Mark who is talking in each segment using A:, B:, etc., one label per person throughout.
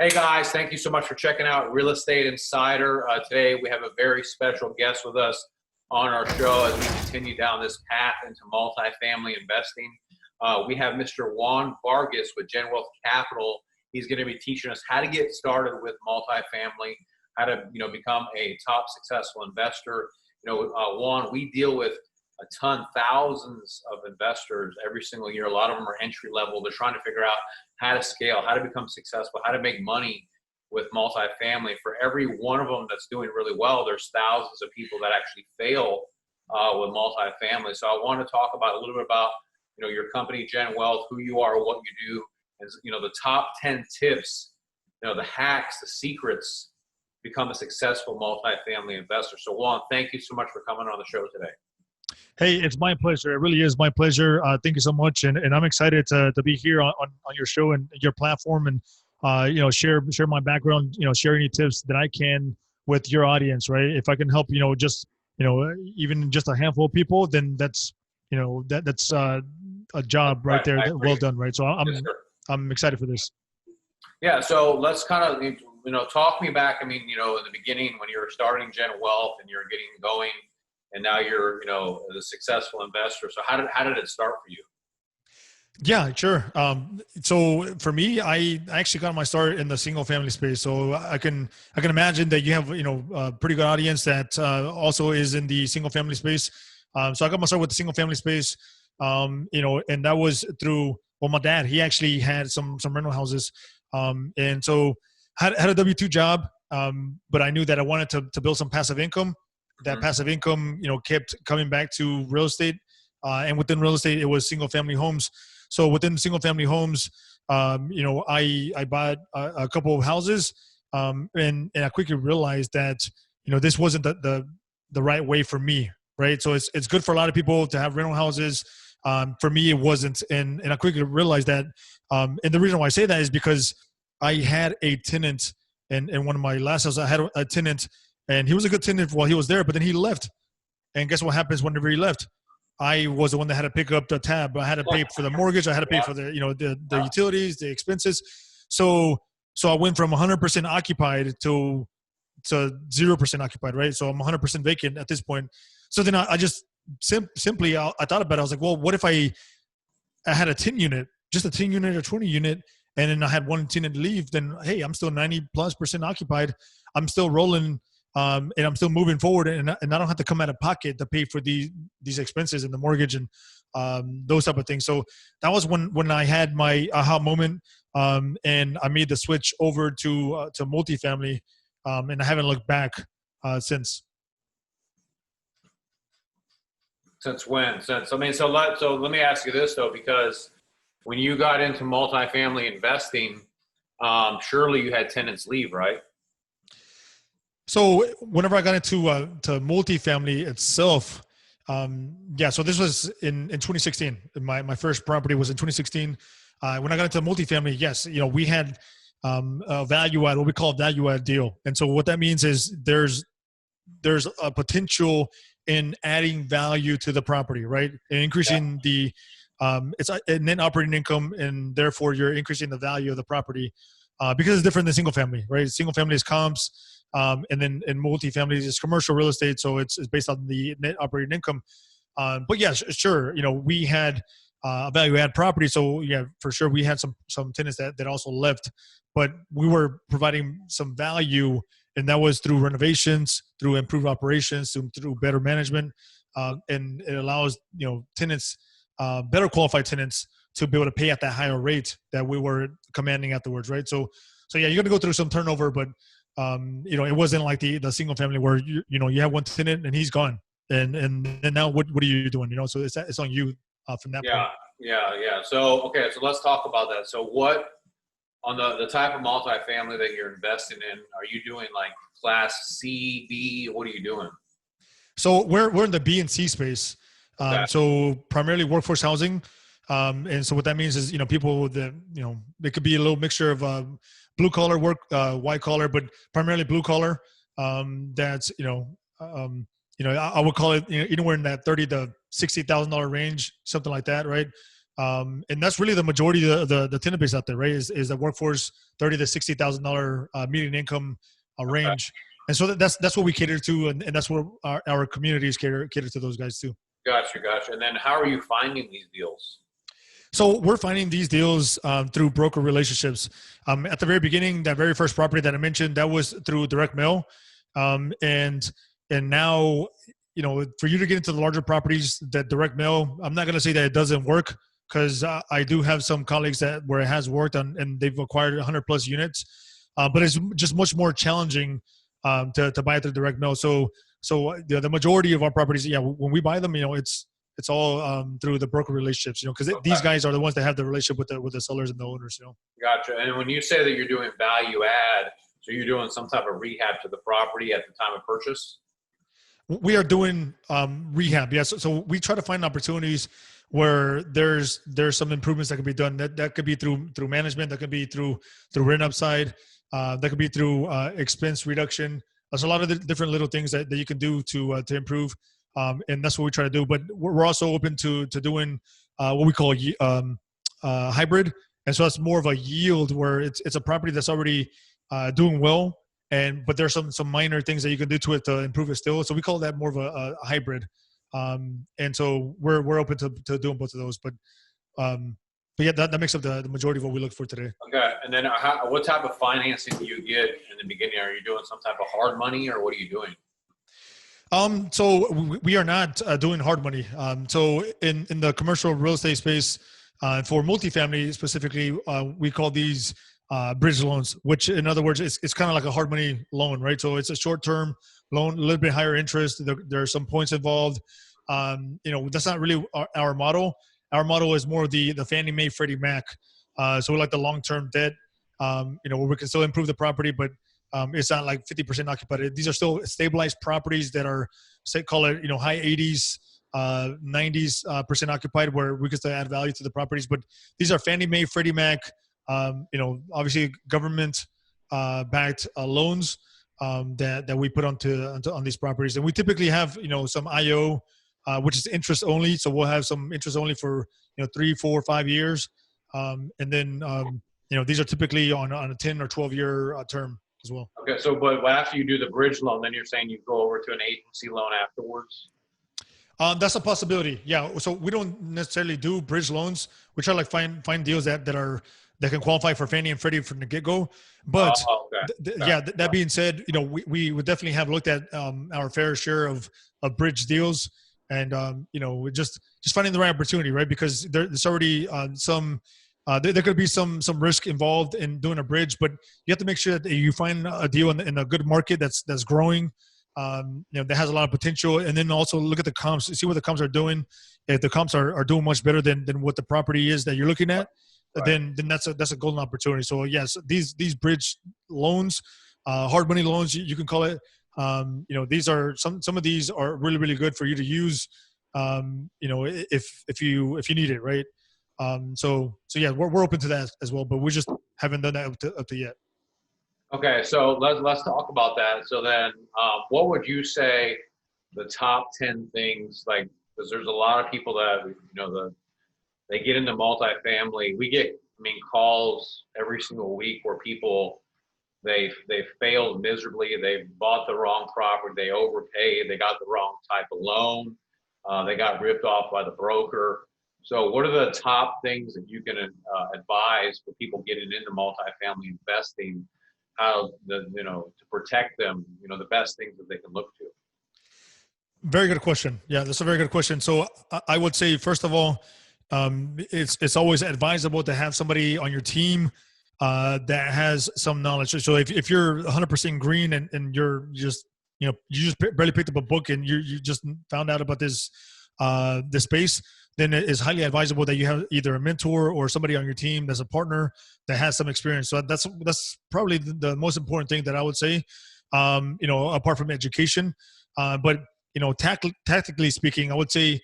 A: Hey guys, thank you so much for checking out Real Estate Insider. Today we have a very special guest with us on our show as we continue down this path into multifamily investing. We have Mr. Juan Vargas with Gen Wealth Capital. He's going to be teaching us how to get started with multifamily, how to become a top successful investor. Juan, we deal with a ton, thousands of investors every single year. A lot of them are entry level. They're trying to figure out how to scale, how to become successful, how to make money with multifamily. For every one of them that's doing really well, there's thousands of people that actually fail with multifamily. So I want to talk about a little bit about your company, Gen Wealth, who you are, what you do, and the top 10 tips, the hacks, the secrets, become a successful multifamily investor. So Juan, thank you so much for coming on the show today.
B: Hey, it's my pleasure. It really is my pleasure. Thank you so much, and I'm excited to be here on your show and your platform, and share my background. Share any tips that I can with your audience. Right? If I can help, even just a handful of people, then that's that's a job right there. Well done, right? So I'm excited for this.
A: Yeah. So let's kind of talk me back. I mean, in the beginning when you were starting Gen Wealth and you're getting going. And now you're, a successful investor. So how did it start for you?
B: Yeah, sure. So for me, I actually got my start in the single family space. So I can imagine that you have, a pretty good audience that also is in the single family space. So I got my start with the single family space, and that was through, my dad, he actually had some rental houses. And so had a W-2 job, but I knew that I wanted to build some passive income. That passive income, kept coming back to real estate, and within real estate, it was single family homes. So within single family homes, I bought a couple of houses, and I quickly realized that this wasn't the right way for me, right? So it's good for a lot of people to have rental houses. For me, it wasn't, and I quickly realized that. And the reason why I say that is because I had a tenant, in one of my last houses, I had a tenant. And he was a good tenant while he was there, but then he left. And guess what happens whenever he left? I was the one that had to pick up the tab. I had to pay for the mortgage. I had to pay for the utilities, the expenses. So I went from 100% occupied to 0% occupied, right? So I'm 100% vacant at this point. So then I just simply I thought about it. I was like, well, what if I had a 10 unit, just a 10 unit or 20 unit, and then I had one tenant leave? Then hey, I'm still 90+% occupied. I'm still rolling. And I'm still moving forward, and I don't have to come out of pocket to pay for these expenses and the mortgage and those type of things. So that was when I had my aha moment, and I made the switch over to multifamily, and I haven't looked back since.
A: Since when? So let me ask you this though, because when you got into multifamily investing, surely you had tenants leave, right?
B: So whenever I got into to multifamily itself, so this was in 2016. My first property was in 2016. When I got into multifamily, yes, we had a value add, what we call a value add deal. And so what that means is there's a potential in adding value to the property, right? And increasing the it's a net operating income, and therefore you're increasing the value of the property because it's different than single family, right? Single family is comps. And then in multifamily is commercial real estate, so it's based on the net operating income. But yeah, sure, we had a value add property, so yeah, for sure we had some tenants that also left, but we were providing some value, and that was through renovations, through improved operations, through better management, and it allows tenants, better qualified tenants, to be able to pay at that higher rate that we were commanding afterwards, right? So yeah, you're gonna go through some turnover, but it wasn't like the single family where you have one tenant and he's gone, and now what are you doing? So it's on you from that point.
A: Yeah. So let's talk about that. So what on the type of multifamily that you're investing in, are you doing like class C, B? What are you doing?
B: So we're in the B and C space.
A: Okay.
B: So primarily workforce housing. And so what that means is, people that, it could be a little mixture of blue collar work, white collar, but primarily blue collar. That's, I would call it anywhere in that $30,000 to $60,000 range, something like that, right? And that's really the majority of the tenant base out there, right? Is the workforce $30,000 to $60,000 median income
A: Okay.
B: range, and so that's what we cater to, and that's where our communities cater to those guys too.
A: Gotcha, gotcha. And then how are you finding these deals?
B: So we're finding these deals through broker relationships. At the very beginning, that very first property that I mentioned, that was through direct mail, and now, for you to get into the larger properties, that direct mail, I'm not going to say that it doesn't work, because I do have some colleagues where it has worked on, and they've acquired 100 plus units, but it's just much more challenging to buy through direct mail. So the majority of our properties, yeah, when we buy them, it's all through the broker relationships, because these guys are the ones that have the relationship with the sellers and the owners.
A: Gotcha. And when you say that you're doing value add, so you're doing some type of rehab to the property at the time of purchase?
B: We are doing rehab, yes. So we try to find opportunities where there's some improvements that can be done. That could be through management. That could be through rent upside. That could be through expense reduction. There's a lot of the different little things that you can do to improve, and that's what we try to do. But we're also open to doing what we call hybrid, and so that's more of a yield where it's a property that's already doing well, but there's some minor things that you can do to it to improve it still. So we call that more of a hybrid, and so we're open to doing both of those. But yeah, that makes up the majority of what we look for today.
A: Okay. And then what type of financing do you get in the beginning? Are you doing some type of hard money, or what are you doing?
B: So we are not doing hard money. So in the commercial real estate space, for multifamily specifically, we call these bridge loans, which in other words, it's kind of like a hard money loan, right? So it's a short-term loan, a little bit higher interest. There are some points involved. That's not really our model. Our model is more the Fannie Mae, Freddie Mac. So we like the long-term debt, where we can still improve the property, but it's not like 50% occupied. These are still stabilized properties that are, call it, high 80s, 90s percent occupied, where we can still add value to the properties. But these are Fannie Mae, Freddie Mac, obviously government backed loans that we put on these properties. And we typically have, some IO, which is interest only. So we'll have some interest only for, 3, 4, 5 years. And then, these are typically on a 10 or 12-year term as well.
A: Okay. So, but after you do the bridge loan, then you're saying you go over to an agency loan afterwards?
B: That's a possibility. Yeah. So we don't necessarily do bridge loans. We try to find deals that can qualify for Fannie and Freddie from the get-go. But that being said, we would definitely have looked at our fair share of bridge deals, and just finding the right opportunity, right? Because there's already there could be some risk involved in doing a bridge, but you have to make sure that you find a deal in a good market that's growing, that has a lot of potential, and then also look at the comps, see what the comps are doing. If the comps are doing much better than what the property is that you're looking at, right, then that's a golden opportunity. So yes, these bridge loans, hard money loans, you can call it. These are some of these are really, really good for you to use, if you need it, right? So yeah, we're open to that as well, but we just haven't done that up to yet.
A: Okay, so let's talk about that. So then, what would you say the top 10 things, like, because there's a lot of people that they get into multifamily. We get calls every single week where people they failed miserably. They bought the wrong property. They overpaid. They got the wrong type of loan. They got ripped off by the broker. So what are the top things that you can advise for people getting into multifamily investing? How to protect them? The best things that they can look to.
B: Very good question. Yeah, that's a very good question. So I would say, first of all, it's always advisable to have somebody on your team that has some knowledge. So if you're 100% green and you're just you just barely picked up a book and you just found out about this space, then it is highly advisable that you have either a mentor or somebody on your team that's a partner that has some experience. So that's probably the most important thing that I would say, apart from education. But tactically speaking, I would say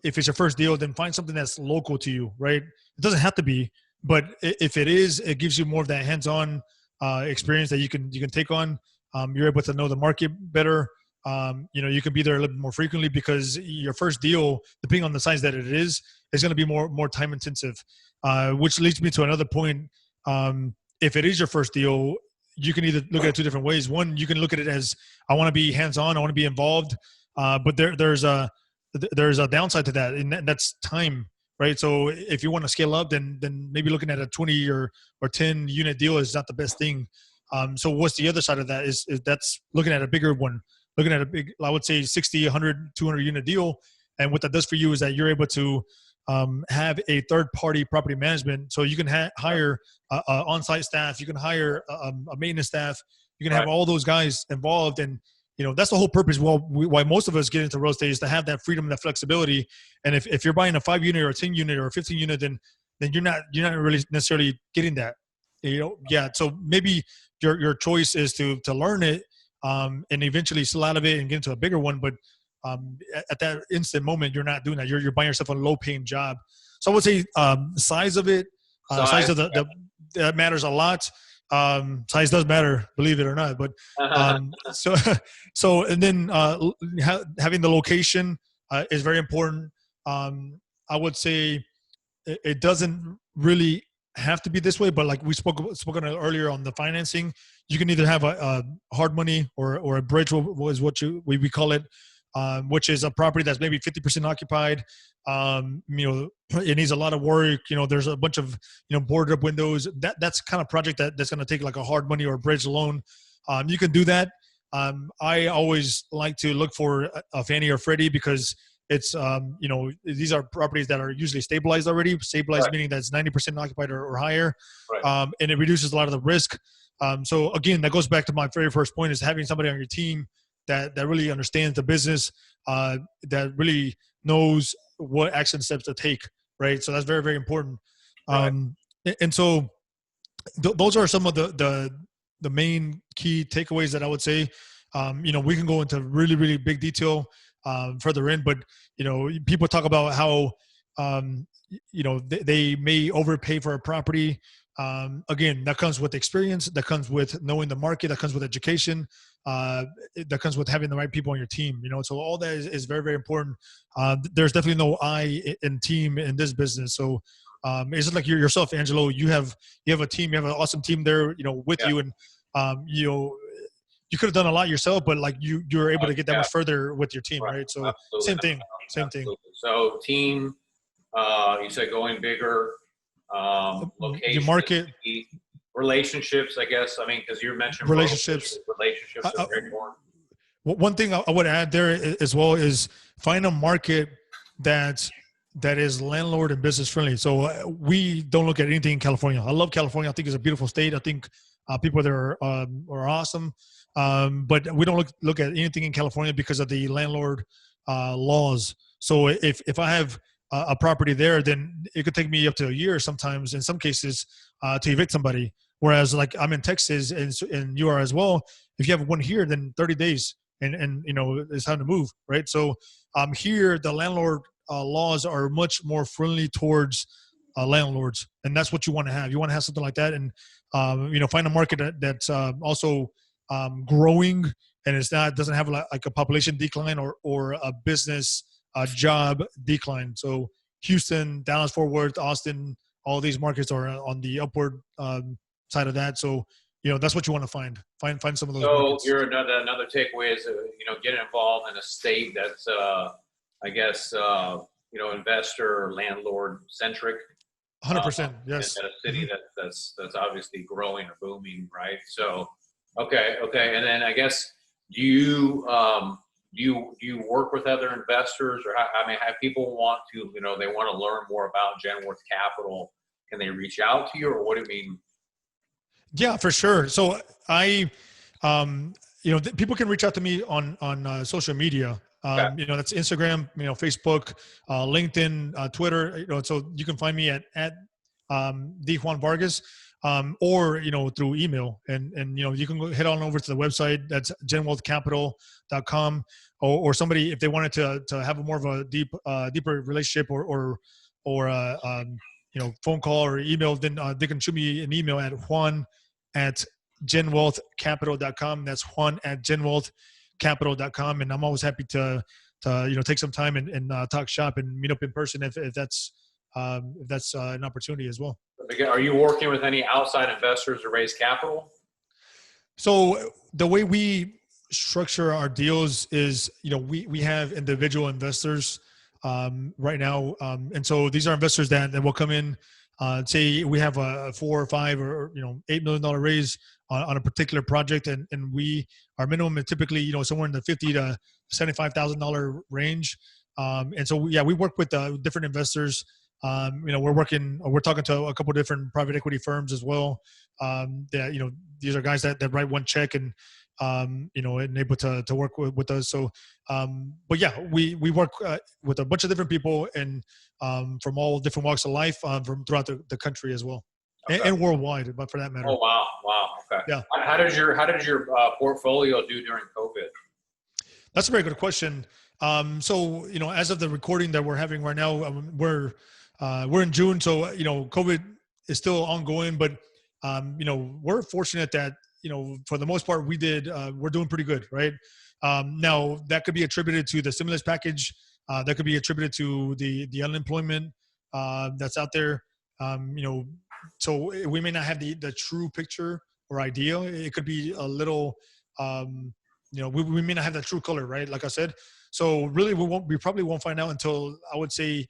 B: if it's your first deal, then find something that's local to you, right? It doesn't have to be, but if it is, it gives you more of that hands-on experience that you can take on. You're able to know the market better. you can be there a little bit more frequently because your first deal, depending on the size that it is going to be more time intensive, which leads me to another point. If it is your first deal, you can either look at it two different ways. One, you can look at it as I want to be hands-on, I want to be involved, but there's a downside to that, and that's time, right? So if you want to scale up, then maybe looking at a 20 or 10 unit deal is not the best thing. So what's the other side of that is that's looking at a bigger one, looking at a big, I would say 60, 100, 200 unit deal. And what that does for you is that you're able to have a third-party property management. So you can hire on-site staff, you can hire a maintenance staff, you can have all those guys involved. And, that's the whole purpose why most of us get into real estate is to have that freedom and that flexibility. And if you're buying a 5 unit or a 10 unit or a 15 unit, then you're not really necessarily getting that. Yeah. So maybe your choice is to learn it and eventually sell out of it and get into a bigger one. But at that instant moment, you're not doing that. You're buying yourself a low-paying job. So I would say size of it, size of that matters a lot. Size does matter, believe it or not. But so and then having the location is very important. I would say it doesn't really have to be this way, but like we spoke on earlier on the financing, you can either have a hard money or a bridge, was what we call it, which is a property that's maybe 50% occupied. It needs a lot of work. There's a bunch of boarded up windows. That's kind of project that's going to take like a hard money or a bridge loan. You can do that. I always like to look for a Fannie or Freddie because it's these are properties that are usually stabilized already. Stabilized meaning that's 90% occupied or higher, and it reduces a lot of the risk. So again, that goes back to my very first point: is having somebody on your team that really understands the business, that really knows what action steps to take. Right. So that's very, very important. And so those are some of the main key takeaways that I would say. We can go into really, really big detail further in, but people talk about how they may overpay for a property. Again, that comes with experience, that comes with knowing the market, that comes with education, that comes with having the right people on your team. So all that is very, very important. There's definitely no I in team in this business. So it's just like yourself, Angelo. You have a team. You have an awesome team there, with you, and you could have done a lot yourself, but like you were able to get that much further with your team, right? So same thing.
A: So team, you said going bigger, location,
B: your market,
A: relationships, I guess. I mean, because you mentioned relationships are very important.
B: One thing I would add there as well is find a market that is landlord and business friendly. So we don't look at anything in California. I love California. I think it's a beautiful state. I think people there are awesome. But we don't look at anything in California because of the landlord laws. So if I have a property there, then it could take me up to a year sometimes, in some cases, to evict somebody. Whereas like I'm in Texas and you are as well. If you have one here, then 30 days and it's time to move, right? So here the landlord laws are much more friendly towards landlords, and that's what you want to have. You want to have something like that, and find a market that's also growing, and doesn't have like a population decline or a business job decline. So Houston, Dallas, Fort Worth, Austin, all these markets are on the upward side of that. So that's what you want to find some of those markets.
A: So another takeaway is getting involved in a state that's I guess investor or landlord centric.
B: 100%. Yes.
A: In a city that's obviously growing or booming, right? So okay, and then I guess do you work with other investors, or have people want to they want to learn more about Genworth Capital? Can they reach out to you, or what do you mean?
B: Yeah, for sure. So I, people can reach out to me on social media. That's Instagram, Facebook, LinkedIn, Twitter. So you can find me at the Juan Vargas, or through email, and you can go head on over to the website. That's genwealthcapital.com, or somebody, if they wanted to have more of a deeper relationship or phone call or email, then they can shoot me an email at Juan@genwealthcapital.com. That's Juan@genwealthcapital.com. capital.com, and I'm always happy to take some time and talk shop and meet up in person if that's an opportunity as well.
A: Again, are you working with any outside investors to raise capital?
B: So the way we structure our deals is, we have individual investors right now, and so these are investors that will come in. Say we have a 4 or 5 or $8 million raise on a particular project, and our minimum is typically somewhere in the $50,000 to $75,000 range. And so we work with different investors. We're talking to a couple of different private equity firms as well. That these are guys that write one check and and able to work with us. So, but yeah, we work with a bunch of different people and from all different walks of life from throughout the country as well,
A: okay.
B: and worldwide, but for that matter.
A: Oh wow, okay.
B: Yeah.
A: How did your portfolio do during COVID?
B: That's a very good question. So as of the recording that we're having right now, we're in June, so COVID is still ongoing, but we're fortunate that for the most part we're doing pretty good, right? Now that could be attributed to the stimulus package, that could be attributed to the unemployment that's out there. So we may not have the true picture or idea. It could be a little we may not have that true color, right? Like I said. So really we probably won't find out until, I would say,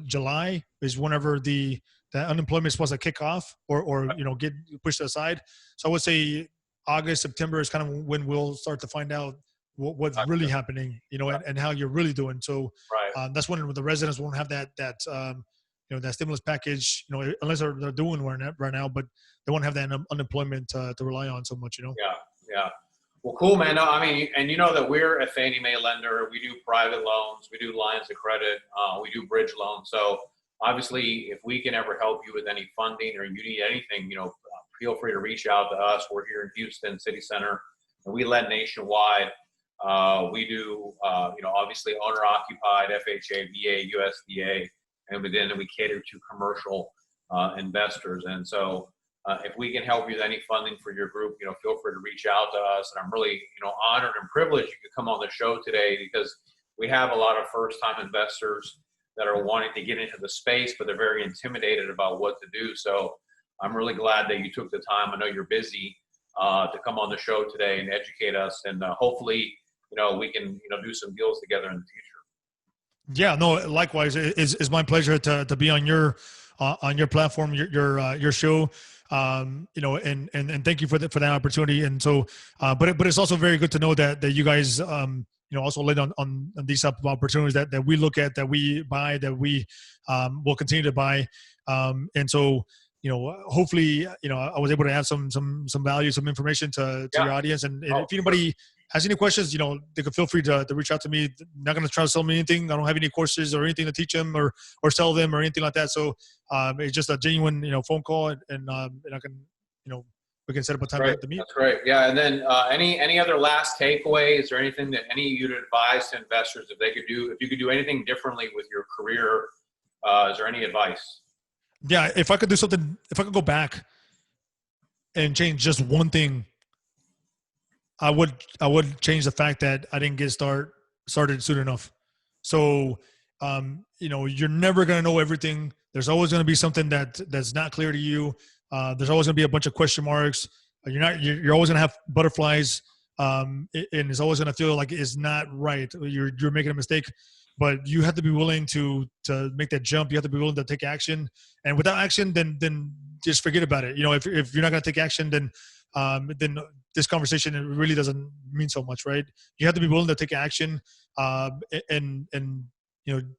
B: July is whenever the unemployment is supposed to kick off or get pushed aside. So I would say August, September is kind of when we'll start to find out what's really happening, and how you're really doing. So that's when the residents won't have that stimulus package, unless they're doing one right now, but they won't have that unemployment to rely on so much,
A: Yeah. Well, cool, man. No, I mean, and that we're a Fannie Mae lender. We do private loans. We do lines of credit. We do bridge loans. So obviously, if we can ever help you with any funding or you need anything, feel free to reach out to us. We're here in Houston City Center, and we lend nationwide. We do, obviously owner-occupied, FHA, VA, USDA, and then we cater to commercial investors. And so if we can help you with any funding for your group, feel free to reach out to us. And I'm really, honored and privileged you could come on the show today, because we have a lot of first-time investors that are wanting to get into the space, but they're very intimidated about what to do. So I'm really glad that you took the time. I know you're busy to come on the show today and educate us. And hopefully, we can, do some deals together in the future.
B: Yeah, no, likewise. It's my pleasure to be on your platform, your show. And thank you for that opportunity. And so, but it's also very good to know that you guys, also led on these type of opportunities that we look at, that we buy, that we will continue to buy. And so, hopefully, I was able to add some value, some information to your audience. And if anybody has any questions, they can feel free to reach out to me. I'm not going to try to sell me anything. I don't have any courses or anything to teach them or sell them or anything like that. So it's just a genuine, phone call, and I can, we can set up a time to meet.
A: That's great. Yeah. And then any other last takeaways or anything that any of you would advise to investors if you could do anything differently with your career? Is there any advice?
B: Yeah. If I could do something, if I could go back and change just one thing, I would change the fact that I didn't get started soon enough. So, you're never going to know everything. There's always going to be something that's not clear to you. There's always going to be a bunch of question marks. You're always going to have butterflies. And it's always going to feel like it's not right. You're making a mistake, but you have to be willing to make that jump. You have to be willing to take action, and without action, then just forget about it. If you're not going to take action, then this conversation, it really doesn't mean so much, right? You have to be willing to take action, and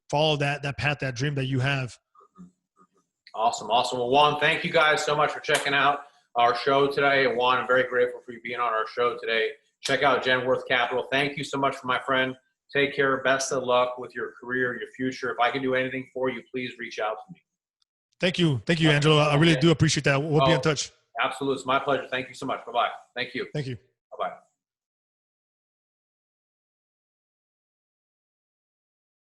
B: follow that path, that dream that you have.
A: Awesome. Well, Juan, thank you guys so much for checking out our show today. And Juan, I'm very grateful for you being on our show today. Check out Genworth Capital. Thank you so much, my friend. Take care. Best of luck with your career, your future. If I can do anything for you, please reach out to me.
B: Thank you, Angelo. I really do appreciate that. We'll be in touch.
A: Absolutely. It's my pleasure. Thank you so much. Bye-bye. Thank you.
B: Thank you.